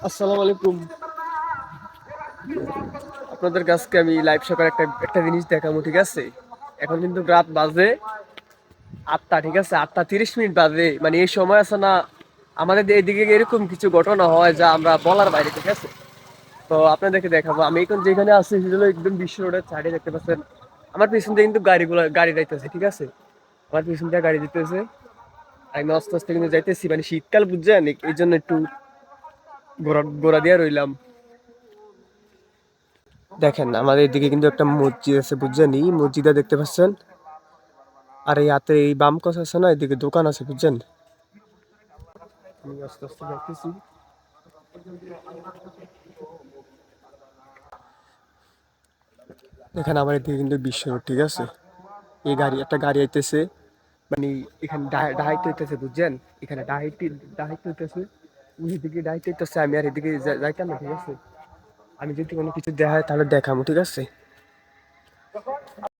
আসসালামু আলাইকুম। আপনাদের কাছকে আমি লাইভ সকালে একটা একটা জিনিস দেখাবো, ঠিক আছে? এখন কিন্তু রাত বাজে 8টা, ঠিক আছে? 8টা 30 মিনিট বাজে। মানে এই সময় আছে না, আমাদের এদিকে এরকম কিছু ঘটনা হয় যা আমরা বলার বাইরে, ঠিক আছে? তো আপনাদেরকে দেখাবো। আমি এখন যেখানে আছি সেটা হলো একদম বিশ্ব রোডের সাইডে, দেখতে পাচ্ছেন। আমার পিছন দিয়ে কিন্তু গাড়ি যাইতেছে, ঠিক আছে? আমার পিছন দিয়ে গাড়ি দিতেছে। আমি আস্তে আস্তে কিন্তু যাইতেছি, মানে শীতকাল বুঝছেন, এই জন্য একটু ঘোরা ঘোরা দিয়ে রইলাম। দেখেন আমাদের এদিকে কিন্তু একটা মসজিদ আছে, বুঝছেন? এই মসজিদটা দেখতে পাচ্ছেন। আর এই হাতে এই বাম পাশে আছে না, এদিকে দোকান আছে, বুঝছেন? আমি আস্তে আস্তে যাইতেছি। দেখেন আমার এদিকে কিন্তু বিশ্ব রোড, ঠিক আছে? এই একটা গাড়ি আইতেছে, মানে এখানে ডাহাইতে হইতেছে, বুঝছেন? এখানে ডাহাইতে হইতেছে। উনি ডাহাইতে হইতেছে, আমি আর এদিকে যাইতাম না, ঠিক আছে? আমি যদি কোনো কিছু দেখায় তাহলে দেখাবো, ঠিক আছে?